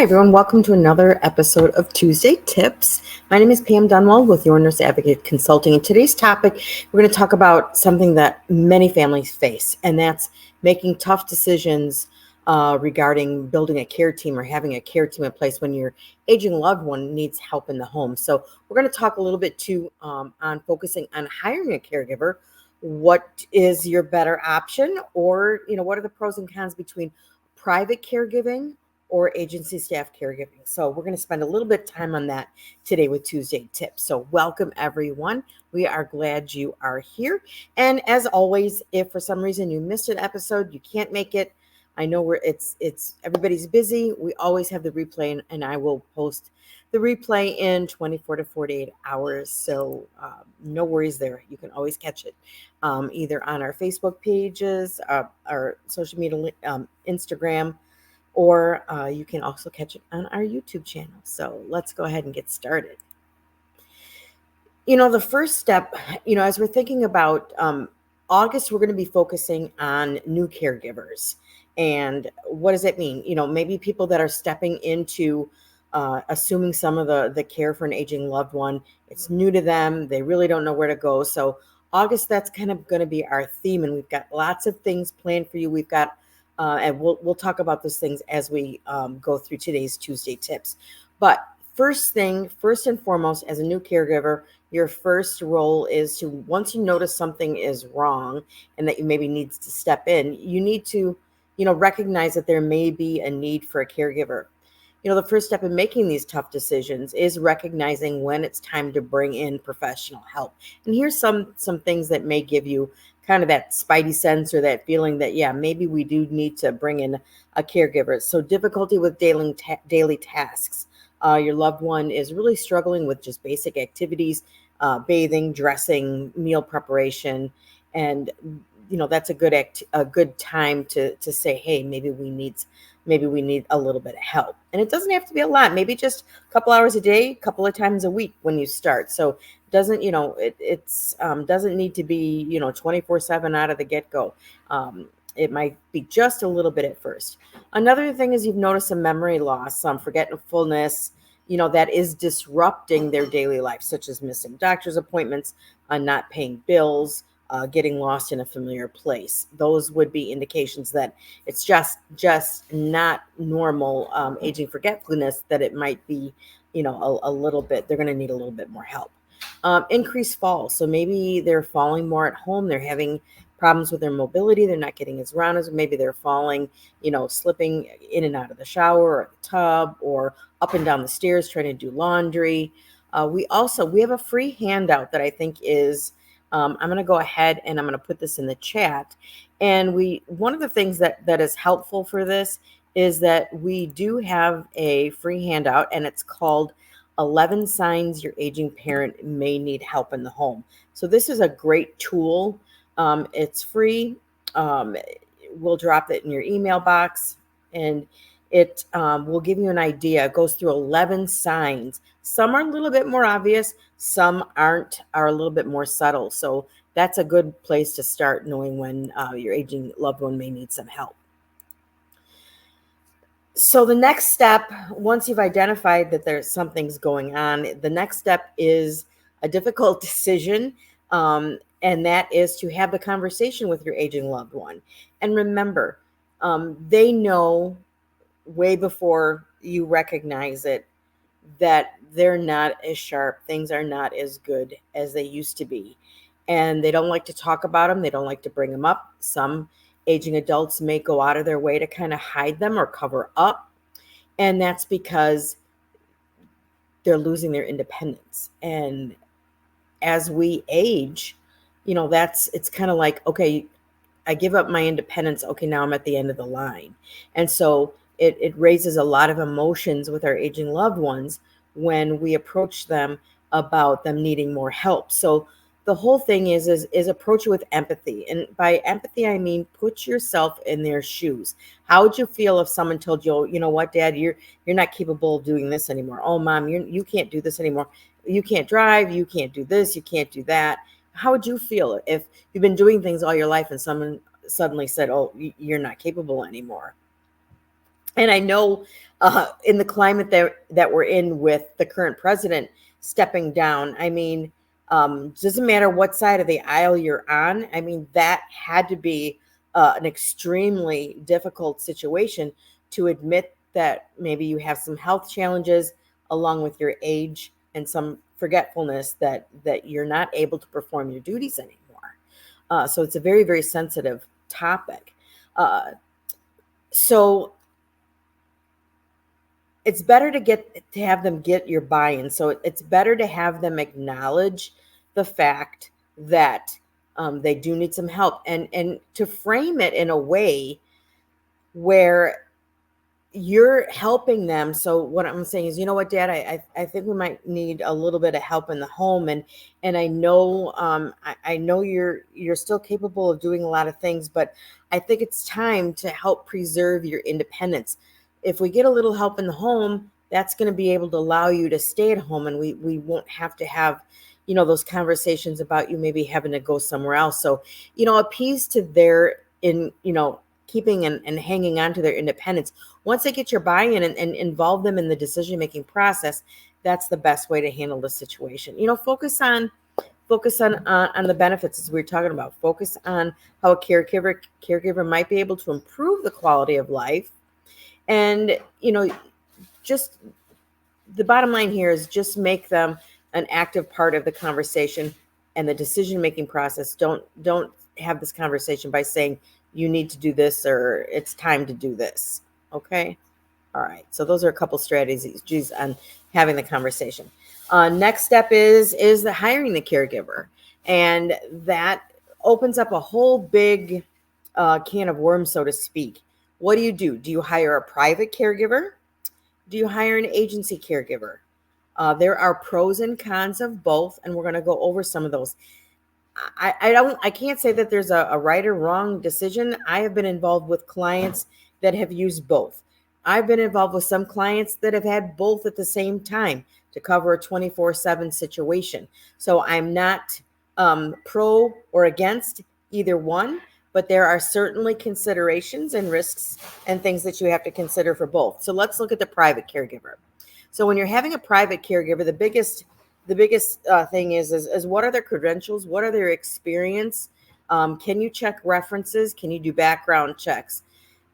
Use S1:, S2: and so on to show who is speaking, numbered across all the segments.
S1: Hi, everyone. Welcome to another episode of Tuesday Tips. My name is Pam Dunwell with Your Nurse Advocate Consulting. And today's topic, we're going to talk about something that many families face, and that's making tough decisions regarding building a care team or having a care team in place when your aging loved one needs help in the home. So we're going to talk a little bit too on focusing on hiring a caregiver. What is your better option, or what are the pros and cons between private caregiving or agency staff caregiving? So we're going to spend a little bit of time on that today with Tuesday Tips. So welcome, everyone. We are glad you are here. And as always, if for some reason you missed an episode, you can't make it, I know it's everybody's busy. We always have the replay, and I will post the replay in 24 to 48 hours. So no worries there. You can always catch it either on our Facebook pages, our social media, Instagram, or you can also catch it on our YouTube channel. So let's go ahead and get started. The first step, as we're thinking about August, we're going to be focusing on new caregivers. And what does that mean? Maybe people that are stepping into assuming some of the care for an aging loved one. It's new to them. They really don't know where to go. So August, that's kind of going to be our theme. And we've got lots of things planned for you. We've got and we'll talk about those things as we go through today's Tuesday Tips. But first and foremost, as a new caregiver, your first role is to, once you notice something is wrong and that you maybe needs to step in, you need to, recognize that there may be a need for a caregiver. The first step in making these tough decisions is recognizing when it's time to bring in professional help. And here's some things that may give you kind of that spidey sense or that feeling that, yeah, maybe we do need to bring in a caregiver. So difficulty with daily tasks. Your loved one is really struggling with just basic activities, bathing, dressing, meal preparation, and that's a good time to say, hey, maybe we need a little bit of help. And it doesn't have to be a lot, maybe just a couple hours a day, a couple of times a week when you start. So it doesn't, doesn't need to be, 24/7 out of the get-go. It might be just a little bit at first. Another thing is you've noticed some memory loss, some forgetfulness, that is disrupting their daily life, such as missing doctor's appointments, not paying bills, getting lost in a familiar place. Those would be indications that it's just not normal aging forgetfulness, that it might be, a little bit, they're going to need a little bit more help. Increased falls. So maybe they're falling more at home. They're having problems with their mobility. They're not getting as around as maybe they're falling, slipping in and out of the shower or the tub or up and down the stairs trying to do laundry. We have a free handout that I think is, I'm going to go ahead and I'm going to put this in the chat. And one of the things that is helpful for this is that we do have a free handout, and it's called 11 Signs Your Aging Parent May Need Help in the Home. So this is a great tool. It's free. We'll drop it in your email box, and it will give you an idea. It goes through 11 signs. Some are a little bit more obvious. Some are a little bit more subtle. So that's a good place to start, knowing when your aging loved one may need some help. So the next step, once you've identified that there's something's going on, the next step is a difficult decision. And that is to have the conversation with your aging loved one. And remember, they know way before you recognize it that they're not as sharp. Things are not as good as they used to be. And they don't like to talk about them. They don't like to bring them up. Some aging adults may go out of their way to kind of hide them or cover up. And that's because they're losing their independence. And as we age, it's kind of like, okay, I give up my independence. Okay, now I'm at the end of the line. And so it raises a lot of emotions with our aging loved ones when we approach them about them needing more help. So the whole thing is approach it with empathy. And by empathy, I mean, put yourself in their shoes. How would you feel if someone told you, you know what, Dad, you're not capable of doing this anymore. Oh, Mom, you can't do this anymore. You can't drive. You can't do this. You can't do that. How would you feel if you've been doing things all your life and someone suddenly said, oh, you're not capable anymore? And I know in the climate that we're in with the current president stepping down, I mean, doesn't matter what side of the aisle you're on. I mean, that had to be an extremely difficult situation to admit that maybe you have some health challenges along with your age and some forgetfulness that you're not able to perform your duties anymore. So it's a very, very sensitive topic. Uh, so it's better to have them get your buy-in. So it's better to have them acknowledge the fact that they do need some help, and to frame it in a way where you're helping them. So what I'm saying is, you know what, Dad, I think we might need a little bit of help in the home, and I know I know you're still capable of doing a lot of things, but I think it's time to help preserve your independence. If we get a little help in the home, that's going to be able to allow you to stay at home, and we won't have to have, those conversations about you maybe having to go somewhere else. So, appease to their keeping and hanging on to their independence. Once they get your buy-in and involve them in the decision-making process, that's the best way to handle the situation. Focus on the benefits, as we were talking about. Focus on how a caregiver might be able to improve the quality of life. And just the bottom line here is just make them an active part of the conversation and the decision-making process. Don't have this conversation by saying you need to do this or it's time to do this. Okay. All right. So those are a couple strategies on having the conversation. Next step is the hiring the caregiver, and that opens up a whole big can of worms, so to speak. What do? Do you hire a private caregiver? Do you hire an agency caregiver? There are pros and cons of both, and we're going to go over some of those. I can't say that there's a right or wrong decision. I have been involved with clients that have used both. I've been involved with some clients that have had both at the same time to cover a 24/7 situation. So I'm not pro or against either one, but there are certainly considerations and risks and things that you have to consider for both. So let's look at the private caregiver. So when you're having a private caregiver, the biggest thing is what are their credentials? What are their experience? Can you check references? Can you do background checks?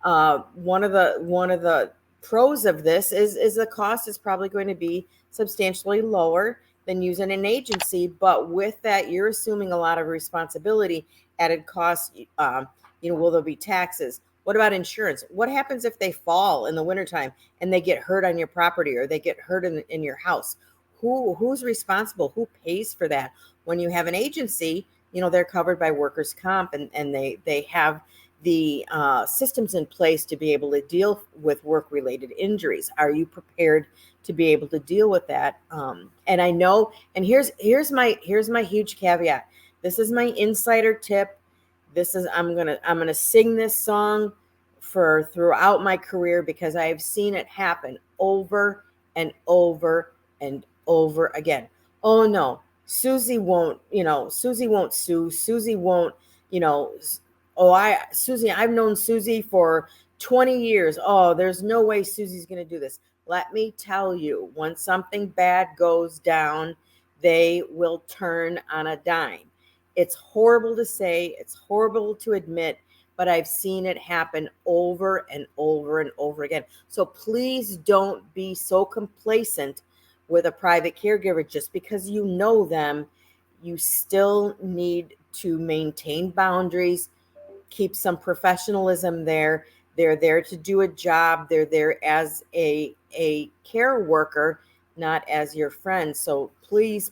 S1: One of the pros of this is the cost is probably going to be substantially lower than using an agency, but with that, you're assuming a lot of responsibility, added costs. Will there be taxes? What about insurance? What happens if they fall in the wintertime and they get hurt on your property or they get hurt in your house? Who's responsible? Who pays for that? When you have an agency, they're covered by workers' comp, and they have the systems in place to be able to deal with work-related injuries. Are you prepared to be able to deal with that? And I know, and here's my huge caveat. This is my insider tip. I'm gonna sing this song for throughout my career because I have seen it happen over and over and over again. Oh no, Susie won't sue. Susie won't, Susie, I've known Susie for 20 years. Oh, there's no way Susie's going to do this. Let me tell you, when something bad goes down, they will turn on a dime. It's horrible to say, it's horrible to admit, but I've seen it happen over and over and over again. So please don't be so complacent with a private caregiver just because you know them. You still need to maintain boundaries, keep some professionalism there. They're there to do a job. They're there as a care worker, not as your friend. So please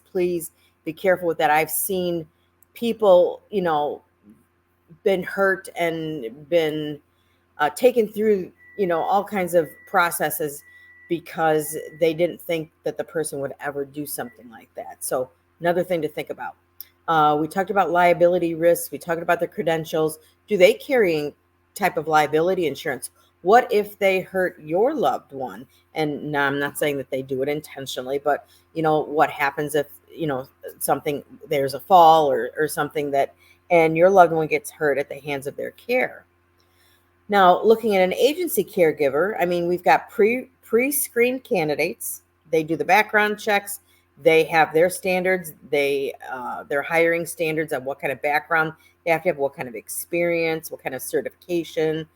S1: be careful with that. I've seen people, been hurt and been taken through, all kinds of processes because they didn't think that the person would ever do something like that. So another thing to think about. We talked about liability risks. We talked about the credentials. Do they carry type of liability insurance? What if they hurt your loved one? And no, I'm not saying that they do it intentionally, but what happens if, there's a fall or something and your loved one gets hurt at the hands of their care? Now, looking at an agency caregiver, I mean, we've got pre-screened candidates. They do the background checks. They have their standards. Their hiring standards of what kind of background they have to have, what kind of experience, what kind of certification.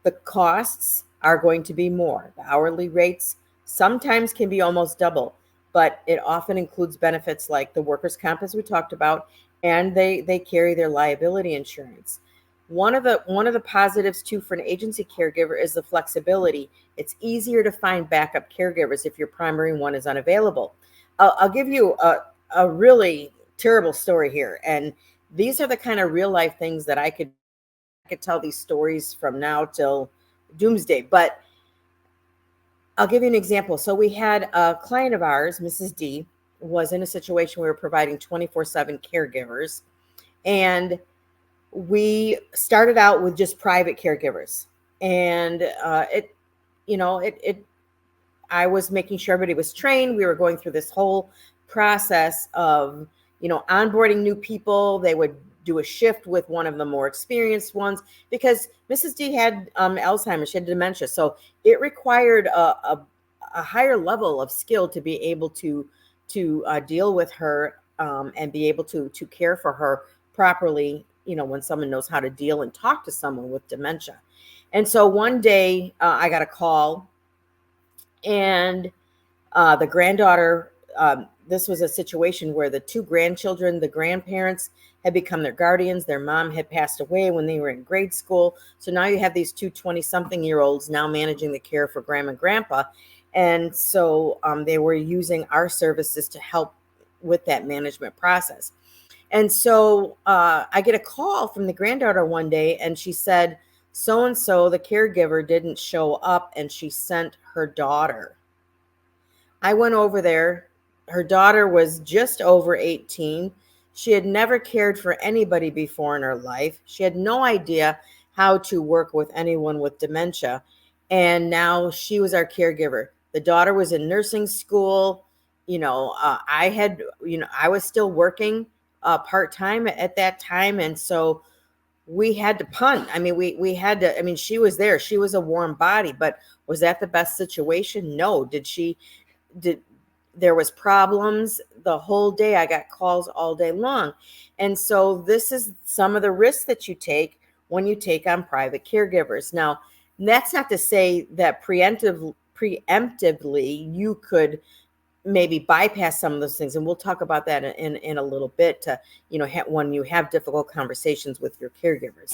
S1: The costs are going to be more. The hourly rates sometimes can be almost double, but it often includes benefits like the workers' comp, as we talked about, and they carry their liability insurance. One of the positives too for an agency caregiver is the flexibility. It's easier to find backup caregivers if your primary one is unavailable. I'll give you a really terrible story here, and these are the kind of real life things that I could tell these stories from now till doomsday. But I'll give you an example. So we had a client of ours, Mrs. D, was in a situation where we were providing 24/7 caregivers, and we started out with just private caregivers, and it I was making sure everybody was trained. We were going through this whole process of onboarding new people. They would do a shift with one of the more experienced ones because Mrs. D had Alzheimer's. She had dementia, so it required a higher level of skill to be able to deal with her, and be able to care for her properly, when someone knows how to deal and talk to someone with dementia. And so one day I got a call, and the granddaughter, this was a situation where the two grandchildren, the grandparents had become their guardians. Their mom had passed away when they were in grade school. So now you have these two 20-something-year-olds now managing the care for grandma and grandpa. And so they were using our services to help with that management process. And so I get a call from the granddaughter one day, and she said, so-and-so, the caregiver, didn't show up, and she sent her daughter. I went over there. Her daughter was just over 18. She had never cared for anybody before in her life. She had no idea how to work with anyone with dementia. And now she was our caregiver. The daughter was in nursing school. I was still working part-time at that time. And so we had to punt. I mean, we had to, I mean, she was there. She was a warm body, but was that the best situation? No. There was problems the whole day. I got calls all day long. And so this is some of the risks that you take when you take on private caregivers. Now, that's not to say that preemptively you could maybe bypass some of those things. And we'll talk about that in a little bit to, when you have difficult conversations with your caregivers.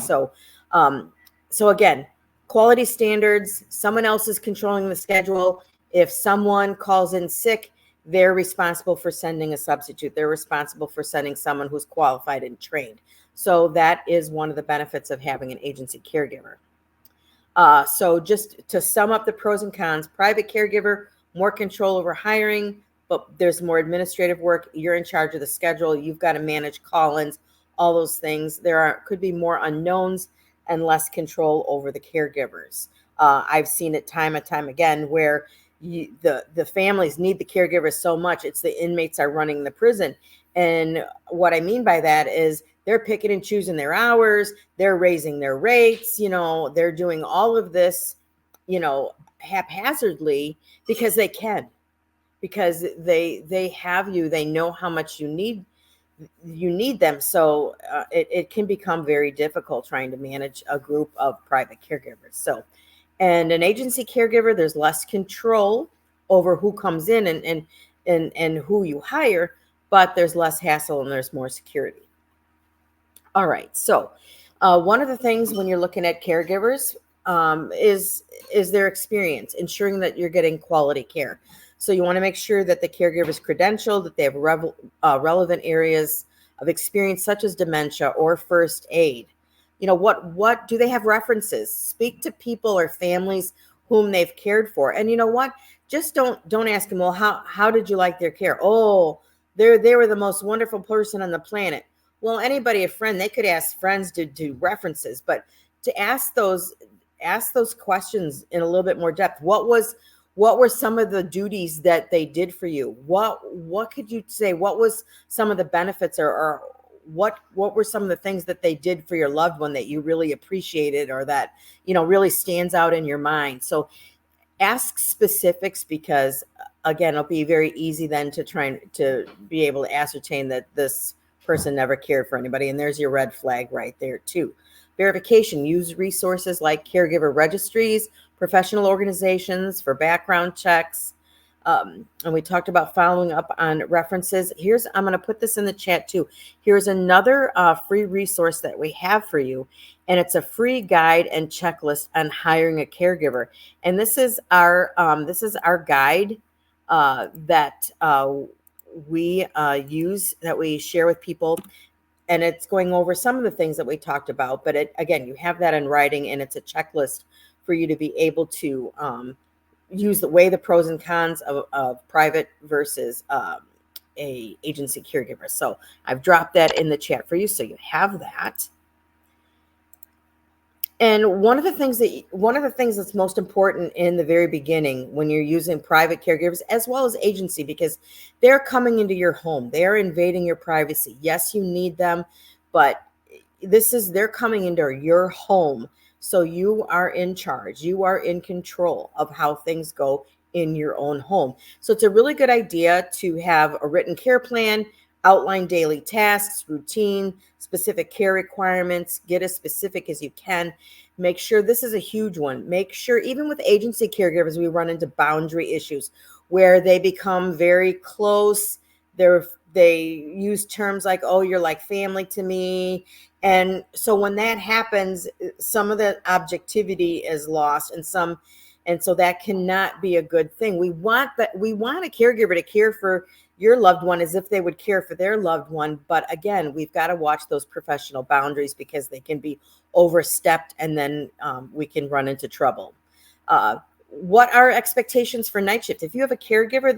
S1: So again, quality standards, someone else is controlling the schedule. If someone calls in sick, they're responsible for sending a substitute. They're responsible for sending someone who's qualified and trained. So that is one of the benefits of having an agency caregiver. So just to sum up the pros and cons, private caregiver, more control over hiring, but there's more administrative work. You're in charge of the schedule. You've got to manage call-ins, all those things. Could be more unknowns and less control over the caregivers. I've seen it time and time again where the families need the caregivers so much. It's the inmates are running the prison. And what I mean by that is they're picking and choosing their hours. They're raising their rates. They're doing all of this, haphazardly because they can, because they have you. They know how much you need them. So it can become very difficult trying to manage a group of private caregivers. So, and an agency caregiver, there's less control over who comes in and who you hire, but there's less hassle and there's more security. All right. So one of the things when you're looking at caregivers is their experience, ensuring that you're getting quality care. So you want to make sure that the caregiver is credentialed, that they have relevant areas of experience such as dementia or first aid. What do they have references? Speak to people or families whom they've cared for. And you know what? Just don't ask them, well, how did you like their care? Oh, they were the most wonderful person on the planet. Well, anybody, a friend, they could ask friends to do references, but to ask those questions in a little bit more depth. What were some of the duties that they did for you? What could you say? What was some of the benefits or what were some of the things that they did for your loved one that you really appreciated, or that, really stands out in your mind. So ask specifics, because again, it'll be very easy then to try and to be able to ascertain that this person never cared for anybody. And there's your red flag right there too. Verification: use resources like caregiver registries, professional organizations for background checks. And we talked about following up on references. I'm going to put this in the chat too. Here's another free resource that we have for you, and it's a free guide and checklist on hiring a caregiver. And this is our guide that we use, that we share with people, and it's going over some of the things that we talked about. But again, you have that in writing, and it's a checklist for you to be able to use the pros and cons of private versus a agency caregiver. So I've dropped that in the chat for you, so you have that. And one of the things that's most important in the very beginning when you're using private caregivers as well as agency, because they're coming into your home, they're invading your privacy. Yes, you need them, but they're coming into your home. So you are in charge. You are in control of how things go in your own home. So it's a really good idea to have a written care plan, outline daily tasks, routine, specific care requirements, get as specific as you can. Make sure, this is a huge one. Make sure, even with agency caregivers, we run into boundary issues where they become very close. They use terms like, oh, you're like family to me. And so when that happens, some of the objectivity is lost, and so that cannot be a good thing. We want a caregiver to care for your loved one as if they would care for their loved one. But again, we've got to watch those professional boundaries, because they can be overstepped, and then we can run into trouble. What are expectations for night shift? If you have a caregiver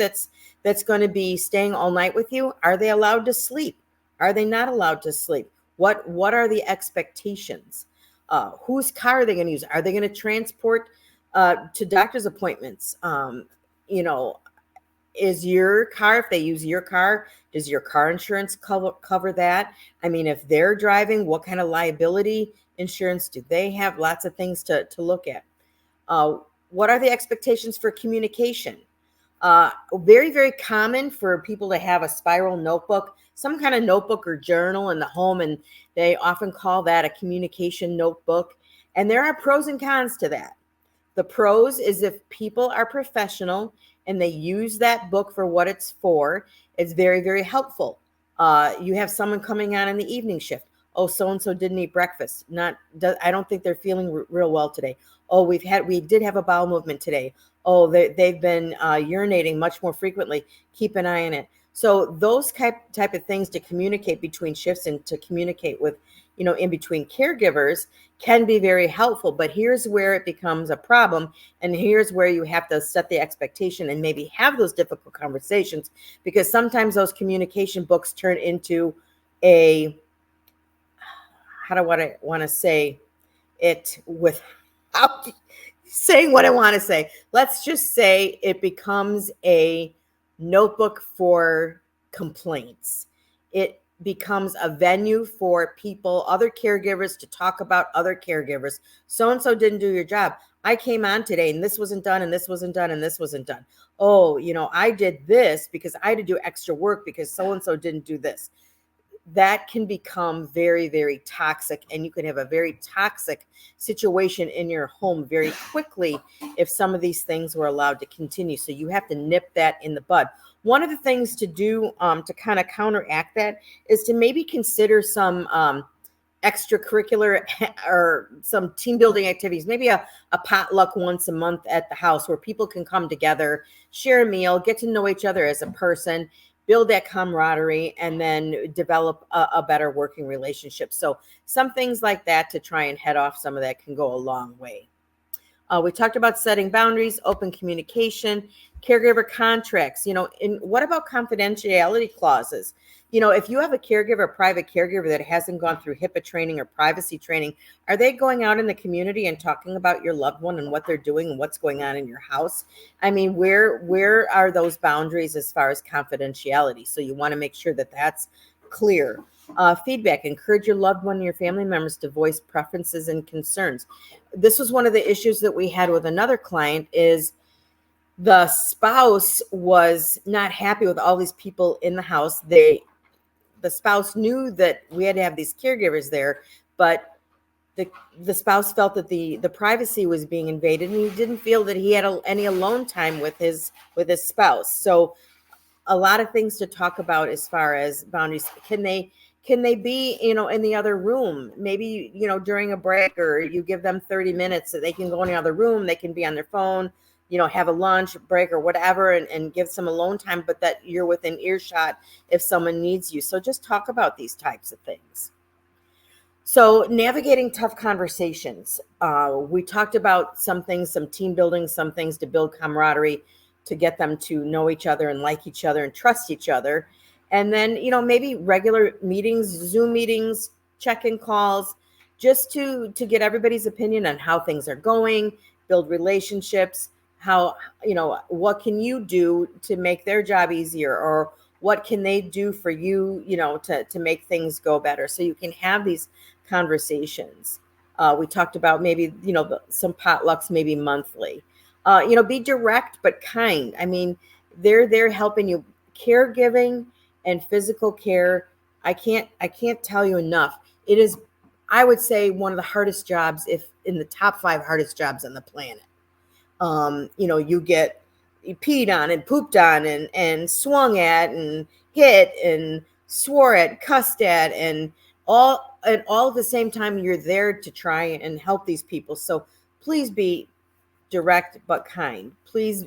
S1: that's going to be staying all night with you, are they allowed to sleep? Are they not allowed to sleep? What are the expectations? Whose car are they going to use? Are they going to transport to doctor's appointments? Is your car, if they use your car, does your car insurance cover that? I mean, if they're driving, what kind of liability insurance do they have? Lots of things to look at. What are the expectations for communication? Very, very common for people to have a spiral notebook, some kind of notebook or journal in the home, and they often call that a communication notebook. And there are pros and cons to that. The pros is if people are professional and they use that book for what it's for, it's very, very helpful. You have someone coming on in the evening shift. Oh, so-and-so didn't eat breakfast. I don't think they're feeling real well today. Oh, we did have a bowel movement today. Oh, they've been urinating much more frequently. Keep an eye on it. So those type of things to communicate between shifts and to communicate with, in between caregivers can be very helpful. But here's where it becomes a problem. And here's where you have to set the expectation and maybe have those difficult conversations, because sometimes those communication books turn into how do I want to say it without saying what I want to say? Let's just say it becomes a notebook for complaints. It becomes a venue for people, other caregivers, to talk about other caregivers. So-and-so didn't do your job. I came on today and this wasn't done, and this wasn't done, and this wasn't done. Oh, I did this because I had to do extra work because so-and-so didn't do this. That can become very, very toxic, and you can have a very toxic situation in your home very quickly if some of these things were allowed to continue. So you have to nip that in the bud. One of the things to do to kind of counteract that is to maybe consider some extracurricular or some team building activities, maybe a potluck once a month at the house where people can come together, share a meal, get to know each other as a person, build that camaraderie, and then develop a better working relationship. So some things like that to try and head off some of that can go a long way. We talked about setting boundaries, open communication, caregiver contracts. And what about confidentiality clauses? If you have a caregiver, a private caregiver that hasn't gone through HIPAA training or privacy training, are they going out in the community and talking about your loved one and what they're doing and what's going on in your house? I mean, where are those boundaries as far as confidentiality? So you want to make sure that that's clear. Feedback, encourage your loved one and your family members to voice preferences and concerns. This was one of the issues that we had with another client, is the spouse was not happy with all these people in the house. The spouse knew that we had to have these caregivers there, but the spouse felt that the privacy was being invaded, and he didn't feel that he had any alone time with his spouse. So a lot of things to talk about as far as boundaries. Can they be, in the other room, maybe, during a break, or you give them 30 minutes so they can go in the other room, they can be on their phone, have a lunch break or whatever, and give some alone time, but that you're within earshot if someone needs you. So just talk about these types of things. So navigating tough conversations. We talked about some things, some team building, some things to build camaraderie, to get them to know each other and like each other and trust each other. And then, maybe regular meetings, Zoom meetings, check-in calls, just to get everybody's opinion on how things are going, build relationships, how, what can you do to make their job easier, or what can they do for you, to make things go better. So you can have these conversations. We talked about maybe, some potlucks, maybe monthly. Be direct but kind. I mean, they're helping you. Caregiving and physical care, I can't tell you enough. It is, I would say, one of the hardest jobs, if in the top 5 hardest jobs on the planet. You get peed on and pooped on and swung at and hit and swore at, cussed at, and all at the same time. You're there to try and help these people. So please be direct but kind. Please,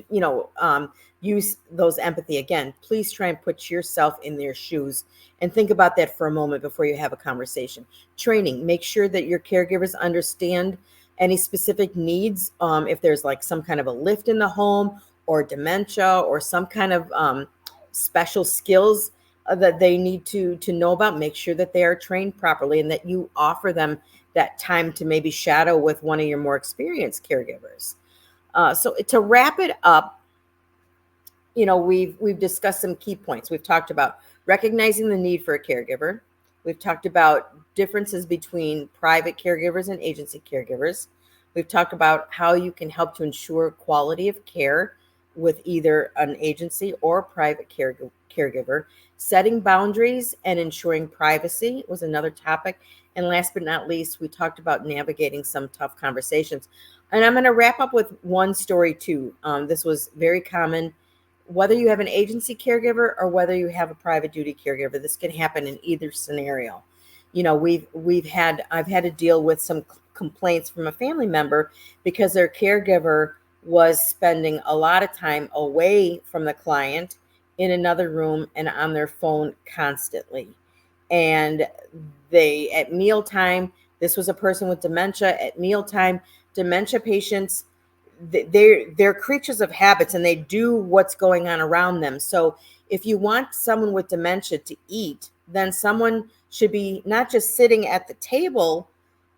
S1: use those empathy. Again, please try and put yourself in their shoes and think about that for a moment before you have a conversation. Training, make sure that your caregivers understand any specific needs. If there's like some kind of a lift in the home, or dementia, or some kind of special skills that they need to know about, make sure that they are trained properly, and that you offer them that time to maybe shadow with one of your more experienced caregivers. So to wrap it up, we've discussed some key points. We've talked about recognizing the need for a caregiver. We've talked about differences between private caregivers and agency caregivers. We've talked about how you can help to ensure quality of care with either an agency or private caregiver. Setting boundaries and ensuring privacy was another topic. And last but not least, we talked about navigating some tough conversations. And I'm going to wrap up with one story too. This was very common. Whether you have an agency caregiver or whether you have a private duty caregiver, this can happen in either scenario. I've had to deal with some complaints from a family member because their caregiver was spending a lot of time away from the client in another room and on their phone constantly. And at mealtime, this was a person with dementia. At mealtime, dementia patients, they're creatures of habits, and they do what's going on around them. So if you want someone with dementia to eat, then someone should be not just sitting at the table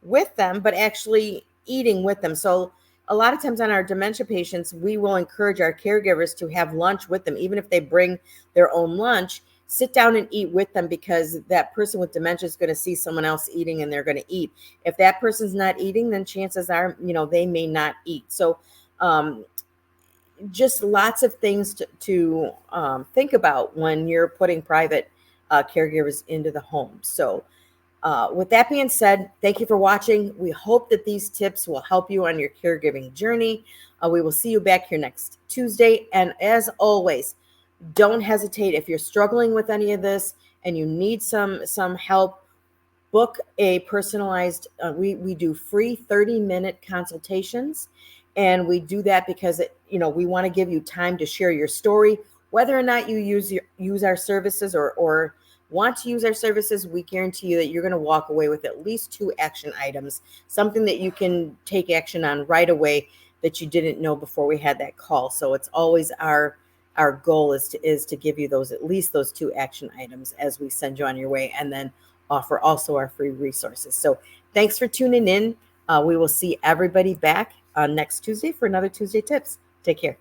S1: with them, but actually eating with them. So a lot of times on our dementia patients, we will encourage our caregivers to have lunch with them. Even if they bring their own lunch, sit down and eat with them, because that person with dementia is going to see someone else eating and they're going to eat. If that person's not eating, then chances are, they may not eat. So just lots of things to think about when you're putting private caregivers into the home. So with that being said, thank you for watching. We hope that these tips will help you on your caregiving journey. We will see you back here next Tuesday. And as always, don't hesitate. If you're struggling with any of this and you need some help, book a personalized, we do free 30-minute consultations. And we do that because we want to give you time to share your story. Whether or not you use our services or want to use our services, we guarantee you that you're going to walk away with at least 2 action items, something that you can take action on right away that you didn't know before we had that call. So it's always our goal is to give you at least those 2 action items as we send you on your way, and then offer also our free resources. So thanks for tuning in. We will see everybody back next Tuesday for another Tuesday Tips. Take care.